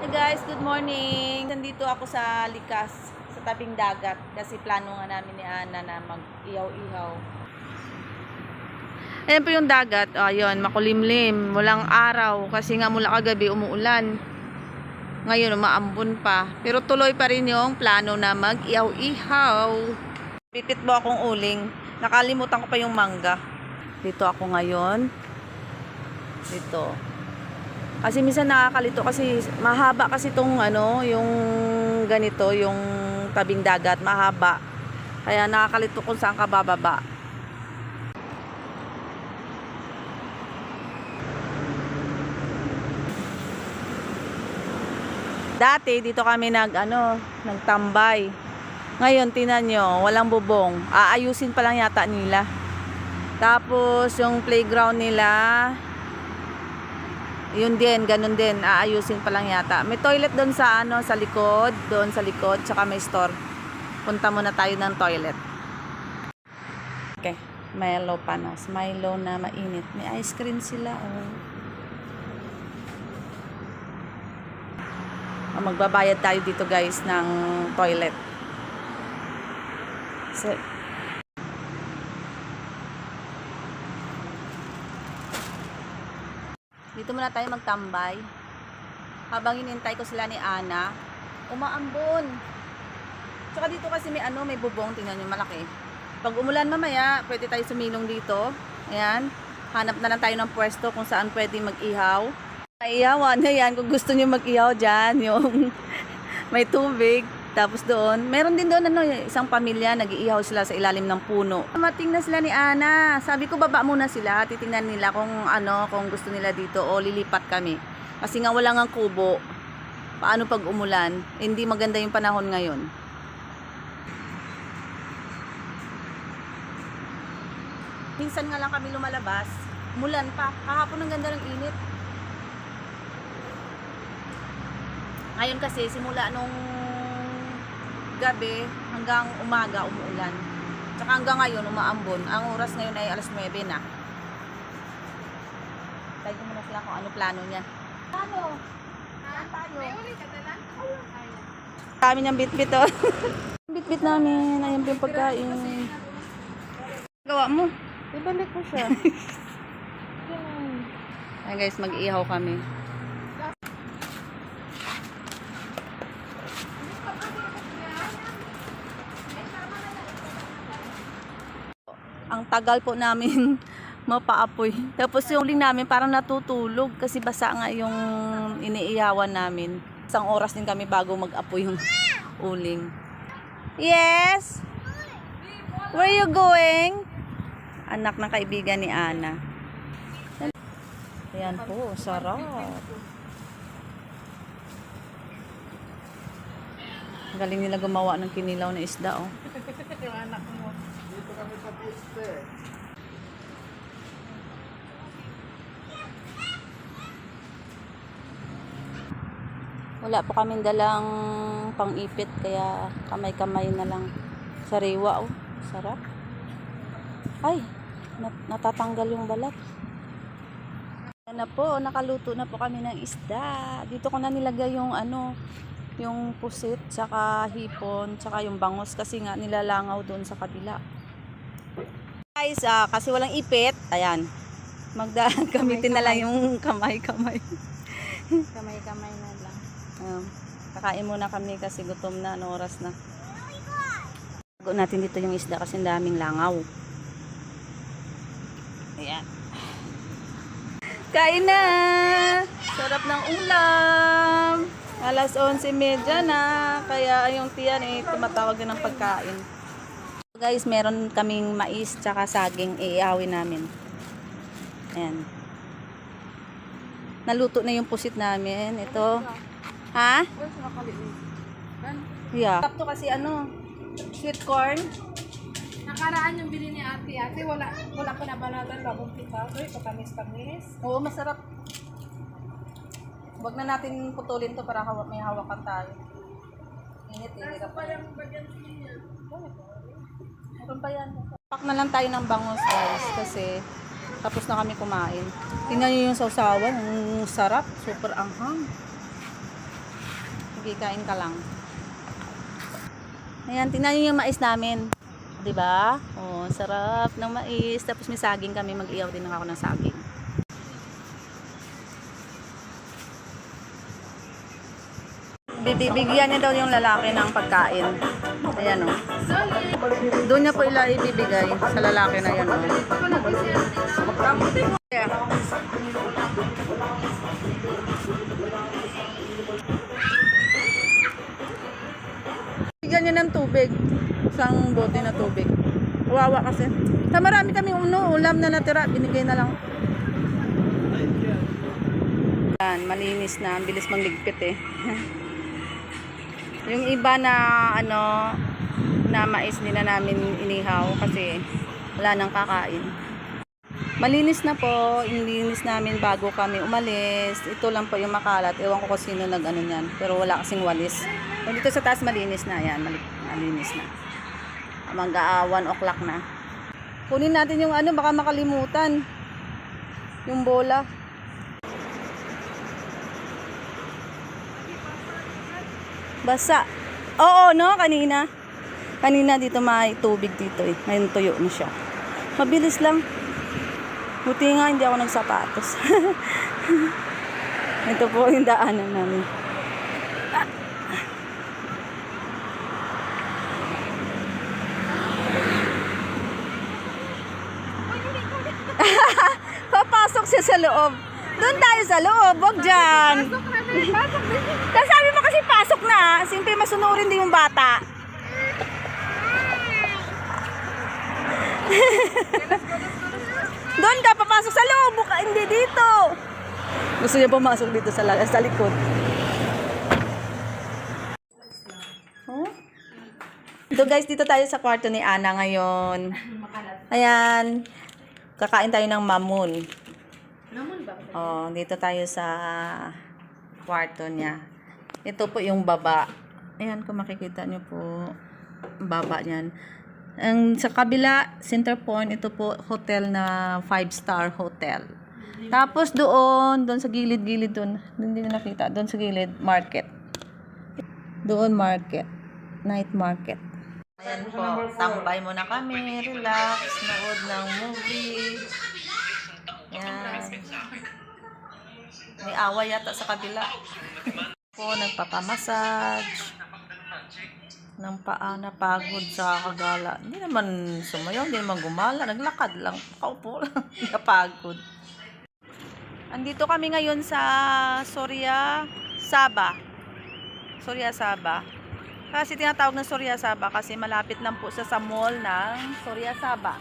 Hey guys, good morning! Nandito ako sa Likas, sa tabing dagat kasi plano nga namin ni Ana na mag-ihaw-ihaw. Ayan po yung dagat. Ayun, makulimlim, walang araw kasi nga mula kagabi umuulan. Ngayon umaambon pa, pero tuloy pa rin yung plano na mag-ihaw-ihaw. Pipit mo akong uling. Nakalimutan ko pa yung mangga. Dito ako ngayon. Dito. Kasi minsan nakakalito kasi mahaba kasi itong yung ganito, yung tabing dagat, mahaba. Kaya nakakalito kung saan ka bababa. Dati dito kami nagtambay. Ngayon tinan nyo, walang bubong. Aayusin pa lang yata nila. Tapos yung playground nila, yun din, ganun din, aayusin pa lang yata. May toilet doon sa sa likod, tsaka may store. Punta muna tayo ng toilet. Okay, Milo panas, Milo na mainit. May ice cream sila, magbabayad tayo dito guys ng toilet. So, dito muna tayo magtambay. Habang hinintay ko sila ni Ana, umaambon. Tsaka dito kasi may bubong, tingnan nyo, malaki. Pag umulan mamaya, pwede tayo sumilong dito. Ayan, hanap na lang tayo ng pwesto kung saan pwede mag-ihaw. Ihawan, ayan, kung gusto nyo mag-ihaw dyan, yung may tubig. Tapos doon, meron din doon isang pamilya, nag-iihaw sila sa ilalim ng puno. Mating na sila ni Ana. Sabi ko baba muna sila, titingnan nila kung gusto nila dito o lilipat kami. Kasi nga wala ngang kubo. Paano pag umulan? Hindi maganda yung panahon ngayon. Minsan nga lang kami lumalabas, umulan pa. Kahapon ang ganda ng init. Ngayon kasi simula nung gabi hanggang umaga umuulan. Tsaka hanggang ngayon umaambon. Ang oras ngayon ay alas 9 na. Tayo ko muna sila kung ano plano niya. Plano? Saan tayo? Kami niyang bit-bit Bit-bit namin. Ayan yung pagkain. Gawa mo? Ibalik ko siya. Ayan guys, mag-ihaw kami. Ang tagal po namin mapaapoy. Tapos yung uling namin parang natutulog kasi basa nga yung iniiyawan namin. Isang oras din kami bago mag-apoy yung uling. Yes? Where you going? Anak ng kaibigan ni Ana. Ayan po, sarap. Galing nila gumawa ng kinilaw na isda, oh. Yung anak mo. Dito kami sa piste. Wala po kaming dalang pang-ipit kaya kamay-kamay na lang. Sariwa, oh. Sarap. Ay, natatanggal yung balat. Yan na po, nakaluto na po kami ng isda. Dito ko na nilagay yung yung pusit, tsaka hipon, tsaka yung bangos kasi nga nilalangaw doon sa kabila. Guys, kasi walang ipit, ayan. Gamitin na lang yung kamay-kamay. Kamay-kamay na lang. Kakain muna kami kasi gutom na, oras na. Tago natin dito yung isda kasi daming langaw. Ayan. Kain na! Sarap ng ulam! Alas 11:30 na, kaya yung tiyan tumatawag din ng pagkain. Guys, meron kaming mais tsaka saging, iiawin namin. Ayan. Naluto na yung pusit namin. Ito. Ha? Yeah. Tapos kasi sweet corn. Nakaraan yung bili ni ate. Wala ko nabalatan bagong pita. Uy, patamis-tamis. Oo, masarap. Huwag na natin putulin to para may hawakan tayo. Init. Pa yung bagyan niya. Meron pa yan. Pack na lang tayo ng bangos guys kasi tapos na kami kumain. Tingnan nyo yung sausawan. Ang sarap. Super anghang. Sige, kain ka lang. Ayan, tingnan niyo yung mais namin. 'Di ba? Oh, sarap ng mais. Tapos may saging kami, mag-iyaw din ako ng saging. Bibigyan niya daw yung lalaki ng pagkain. Ayan oh. Doon niya po ibibigay sa lalaki na yan oh. Yeah. Bigyan niya ng tubig. Isang bote na tubig. Kawawa kasi. Marami kami ulam na natira. Binigay na lang. Yan, malinis na. Ang bilis mangligpit eh. Yung iba na na mais din na namin inihaw kasi wala nang kakain. Malinis na po. Inilis namin bago kami umalis. Ito lang po yung makalat. Ewan ko kung sino nag niyan. Pero wala kasing walis. Pero dito sa taas malinis na. Yan, malinis na. Mag 1 o'clock na. Kunin natin yung baka makalimutan. Yung bola. Basa. Oo, no? Kanina. Kanina dito may tubig dito eh. Ngayon tuyo na siya. Mabilis lang. Buti nga hindi ako nagsapatos. Ito po yung daanan namin. Papasok siya sa loob. Doon tayo sa loob. Wag dyan. Kasi sabi mo kasi pasok na. Siyempre masunurin din yung bata. Doon ka papasok sa loob. Hindi dito. Gusto niya pumasok dito sa likod. Oh? Ito guys, dito tayo sa kwarto ni Ana ngayon. Ayan. Kakain tayo ng mamon. Oh, dito tayo sa kwarto niya. Ito po yung baba. Ayan, kung makikita niyo po, baba niyan. Ang sa kabila, center point, ito po hotel na 5-star hotel. Tapos doon sa gilid-gilid doon, hindi na nakita, doon sa gilid, market. Doon market, night market. Ayan po, tambay muna kami, relax, nood ng movie. Ayan. May awa yata sa kabila. Po, nagpapamassage ng paa, napagod sa kagala. Hindi naman sumayaw, hindi naman gumala. Naglakad lang, kaupo lang, napagod. Andito kami ngayon sa Sorya Sabah. Sorya Sabah. Kasi tinatawag na Sorya Sabah kasi malapit lang po sa mall ng Sorya Sabah.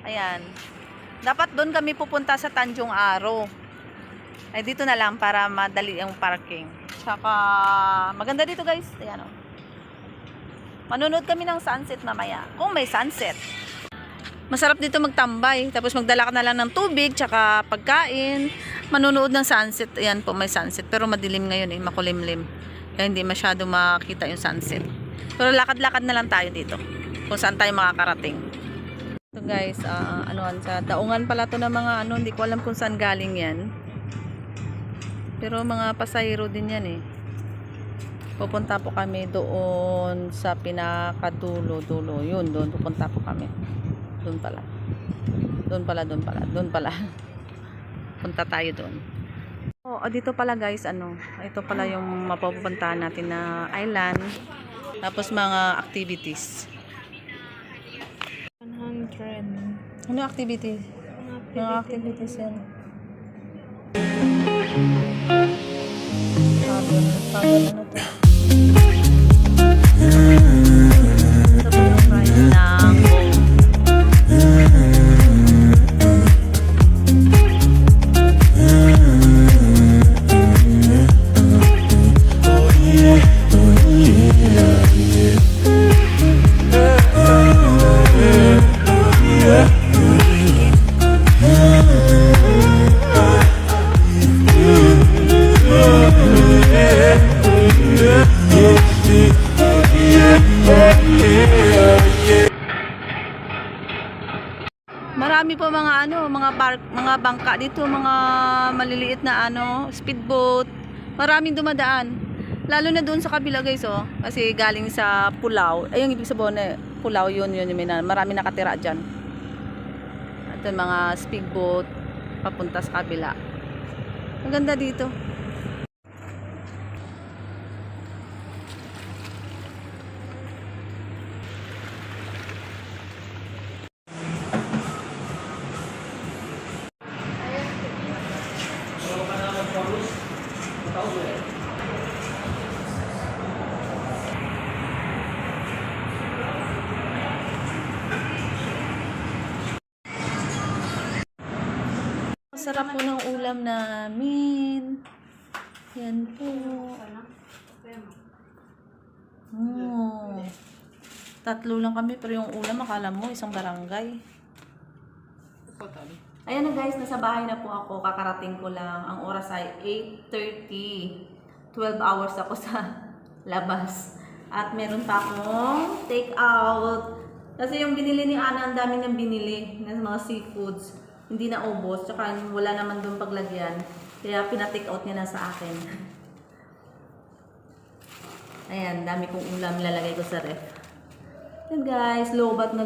Ayan. Dapat doon kami pupunta sa Tanjung Aro. Ay dito na lang para madali ang parking. Tsaka maganda dito guys. Ayan o. Manonood kami ng sunset mamaya. Kung may sunset. Masarap dito magtambay. Tapos magdala ka na lang ng tubig. Tsaka pagkain. Manonood ng sunset. Ayan po may sunset. Pero madilim ngayon eh. Makulimlim. Kaya hindi masyado makita yung sunset. Pero lakad-lakad na lang tayo dito. Kung saan tayo makakarating. Ito guys. Sa daungan pala to ng mga hindi ko alam kung saan galing yan. Pero mga pasahero din yan eh. Pupunta po kami doon sa pinakadulo. Yun, doon pupunta po kami. Doon pala. Punta tayo doon. Oh, dito pala guys, ito pala yung mapupuntahan natin na island. Tapos mga activities. 100. Ano activity? Mga activities yan. Sabi ano to? Ito po yung price ng marami po mga bangka dito, mga maliliit na speedboat. Maraming dumadaan. Lalo na doon sa kabila guys, oh. Kasi galing sa Pulao. Ay, yung ibig sabihin na Pulao, yun, marami nakatira dyan. Ito yung mga speedboat papunta sa kabila. Ang ganda dito. Masarap po ng ulam namin. Yan po. Oh. Tatlo lang kami pero yung ulam akala mo isang barangay. Ayan na guys, nasa bahay na po ako. Kakarating ko lang. Ang oras ay 8:30. 12 hours ako sa labas. At meron pa akong take out. Kasi yung binili ni Ana, ang dami niyang binili ng mga seafoods. Hindi na ubos. Tsaka wala naman doon paglagyan. Kaya pina-take out niya na sa akin. Ayan, dami kong ulam lalagay ko sa ref. Yan guys, lobat na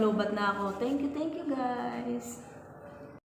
ako. Thank you guys.